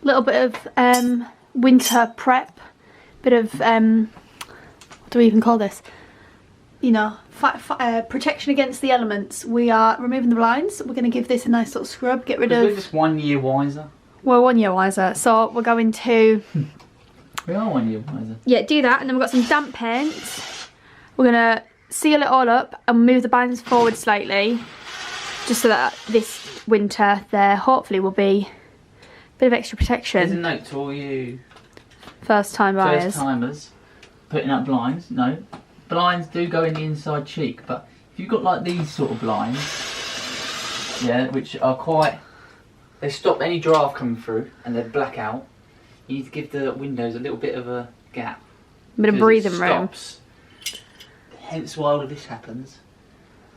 little bit of winter prep, bit of what do we even call this? You know, protection against the elements. We are removing the blinds. We're going to give this a nice little scrub, get rid of... We're just 1 year wiser. We're 1 year wiser, so we're going to... We are 1 year wiser. Yeah, do that, and then we've got some damp paint. We're going to seal it all up and move the blinds forward slightly, just so that this winter there hopefully will be a bit of extra protection. There's a note to all you first time buyers. First timers putting up blinds. No, blinds do go in the inside cheek, but if you've got like these sort of blinds, yeah, which are quite, they stop any draft coming through and they're black out, you need to give the windows a little bit of a gap. A bit of breathing room. Hence why all of this happens.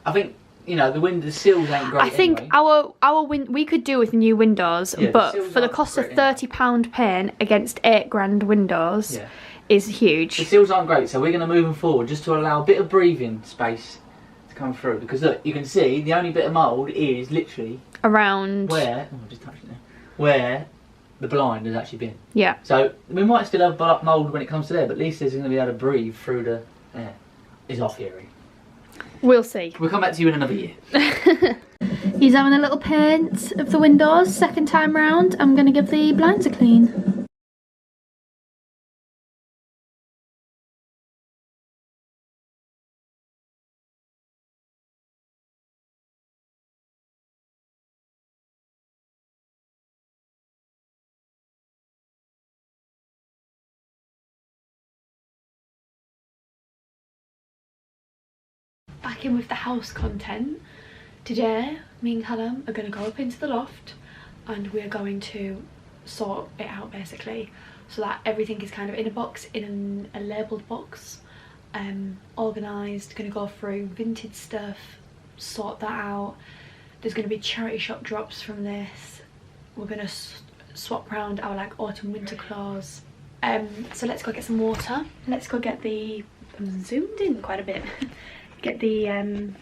I think, you know, the seals ain't great. I think anyway. we could do with new windows, yeah, but for the cost of £30 paint against £8 windows, yeah, is huge. The seals aren't great, so we're going to move them forward just to allow a bit of breathing space to come through. Because look, you can see the only bit of mould is literally around where, oh, I just touched it there, where the blind has actually been. Yeah. So we might still have mould when it comes to there, but at least there's going to be able to breathe through the air. Is our theory. We'll see. We'll come back to you in another year. He's having a little paint of the windows. Second time round, I'm going to give the blinds a clean. Back in with the house content. Today, me and Callum are going to go up into the loft and we're going to sort it out basically, so that everything is kind of in a box, in a labelled box, organised. Going to go through vintage stuff, sort that out. There's going to be charity shop drops from this. We're going to swap round our like autumn winter clothes. So let's go get some water. Let's go get the... I'm zoomed in quite a bit. Get the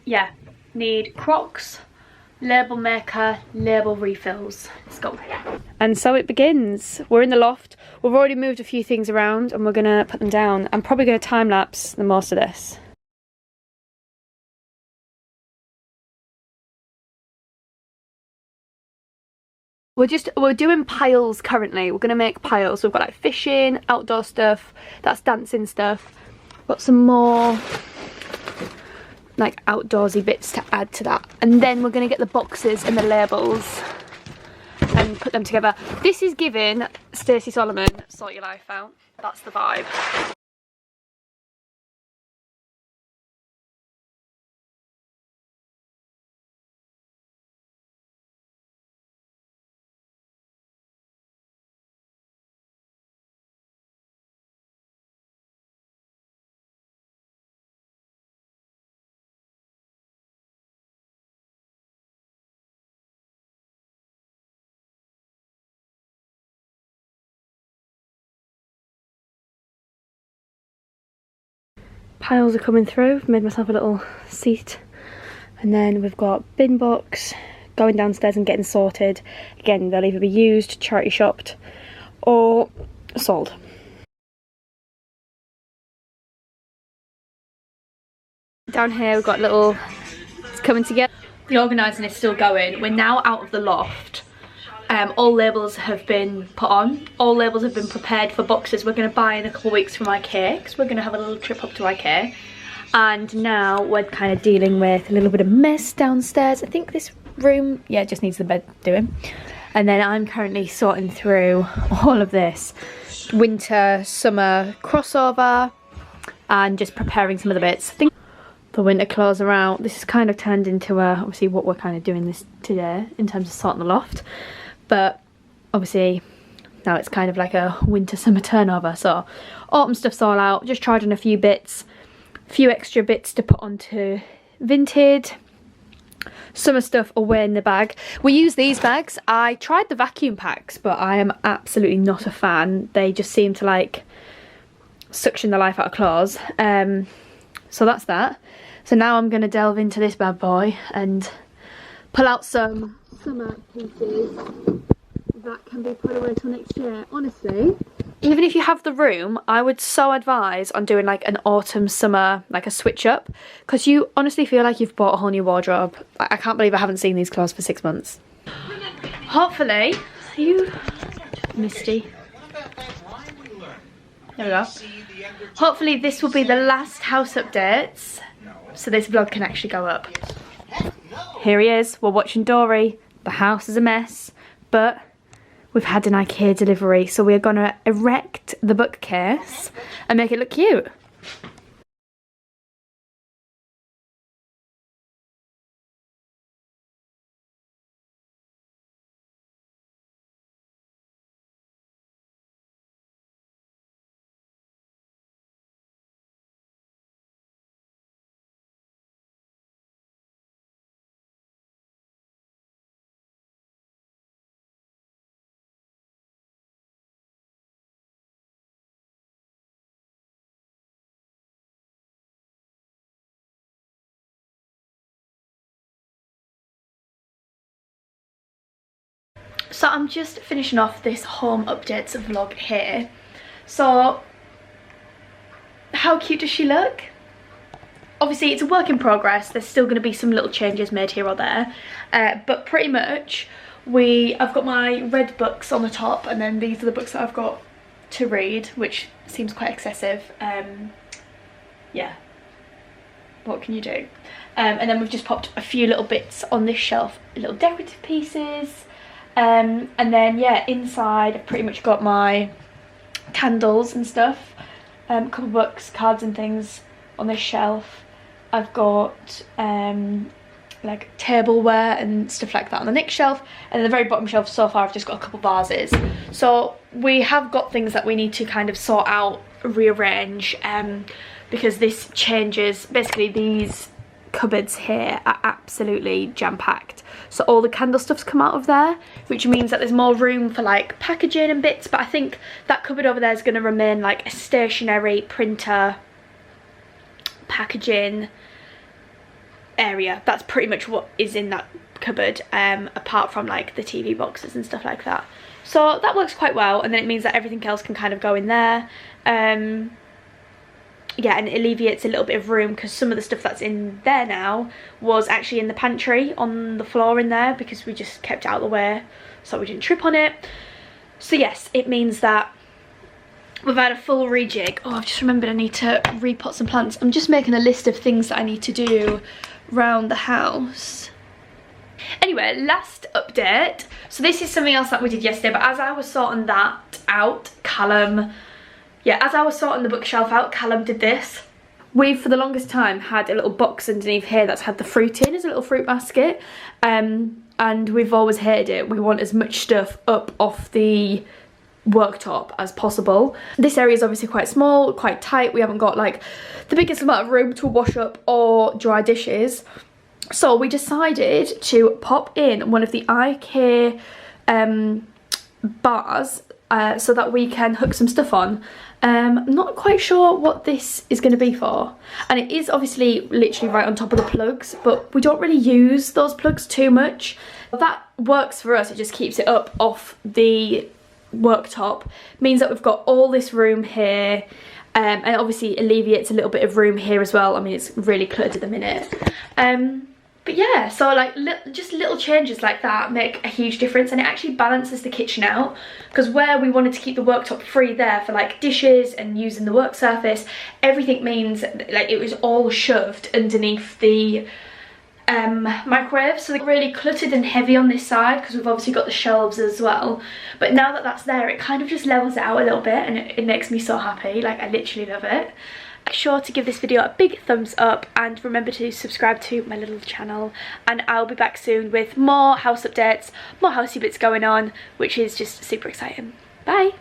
yeah, need Crocs, label maker, label refills. Let's go. And so it begins. We're in the loft. We've already moved a few things around and we're gonna put them down. I'm probably gonna time lapse the most of this. We're doing piles currently. We're gonna make piles. We've got like fishing, outdoor stuff, that's dancing stuff. Got some more like outdoorsy bits to add to that, and then we're going to get the boxes and the labels and put them together. This is giving Stacey Solomon Sort Your Life Out. That's the vibe. Piles are coming through. I've made myself a little seat, and then we've got bin box going downstairs and getting sorted. Again, they'll either be used, charity shopped, or sold. Down here we've got little, it's coming together. The organising is still going. We're now out of the loft. All labels have been put on. All labels have been prepared for boxes we're going to buy in a couple of weeks from ikea, because we're going to have a little trip up to ikea. And now we're kind of dealing with a little bit of mess downstairs. I think this room, yeah, just needs the bed doing. And then I'm currently sorting through all of this winter, summer crossover and just preparing some of the bits. I think the winter clothes are out. This has kind of turned into obviously what we're kind of doing this today in terms of sorting the loft. But obviously now it's kind of like a winter summer turnover, so autumn stuff's all out. Just tried on a few bits, a few extra bits to put onto vintage. Summer stuff away in the bag. We use these bags. I tried the vacuum packs, but I am absolutely not a fan. They just seem to like suction the life out of clothes. So that's that. So now I'm going to delve into this bad boy and pull out some summer pieces. can be put away till next year. Honestly, even if you have the room, I would so advise on doing like an autumn summer, like a switch up, because you honestly feel like you've bought a whole new wardrobe. I can't believe I haven't seen these clothes for 6 months. Hopefully, are you misty? There we go. Hopefully this will be the last house updates, so this vlog can actually go up. Here he is, we're watching Dory. The house is a mess, but we've had an IKEA delivery, so we're gonna erect the bookcase and make it look cute. So I'm just finishing off this home updates vlog here. So how cute does she look? Obviously it's a work in progress, there's still going to be some little changes made here or there, but pretty much I've got my red books on the top, and then these are the books that I've got to read, which seems quite excessive. Yeah, what can you do? And then we've just popped a few little bits on this shelf, little decorative pieces. And then yeah, inside I've pretty much got my candles and stuff, a couple of books, cards and things on this shelf. I've got like tableware and stuff like that on the next shelf, and at the very bottom shelf so far I've just got a couple vases. So we have got things that we need to kind of sort out, rearrange, because this changes. Basically these cupboards here are absolutely jam-packed, so all the candle stuff's come out of there, which means that there's more room for like packaging and bits. But I think that cupboard over there is going to remain like a stationery, printer, packaging area. That's pretty much what is in that cupboard, apart from like the TV boxes and stuff like that. So that works quite well, and then it means that everything else can kind of go in there. Yeah, and it alleviates a little bit of room, because some of the stuff that's in there now was actually in the pantry on the floor in there, because we just kept it out of the way so we didn't trip on it. So yes, it means that we've had a full rejig. Oh, I've just remembered I need to repot some plants. I'm just making a list of things that I need to do around the house. Anyway, last update. So this is something else that we did yesterday, but as I was sorting that out, as I was sorting the bookshelf out, Callum did this. We've for the longest time had a little box underneath here that's had the fruit in as a little fruit basket, and we've always hated it. We want as much stuff up off the worktop as possible. This area is obviously quite small, quite tight. We haven't got like the biggest amount of room to wash up or dry dishes, so we decided to pop in one of the ikea bars so that we can hook some stuff on. I'm not quite sure what this is going to be for, and it is obviously literally right on top of the plugs, but we don't really use those plugs too much. That works for us, it just keeps it up off the worktop, means that we've got all this room here, and obviously alleviates a little bit of room here as well. I mean, it's really cluttered at the minute. But yeah, so like just little changes like that make a huge difference, and it actually balances the kitchen out, because where we wanted to keep the worktop free there for like dishes and using the work surface, everything means like it was all shoved underneath the microwave, so they're really cluttered and heavy on this side, because we've obviously got the shelves as well. But now that that's there, it kind of just levels it out a little bit, and it makes me so happy. Like, I literally love it. Make sure to give this video a big thumbs up, and remember to subscribe to my little channel, and I'll be back soon with more house updates, more housey bits going on, which is just super exciting. Bye!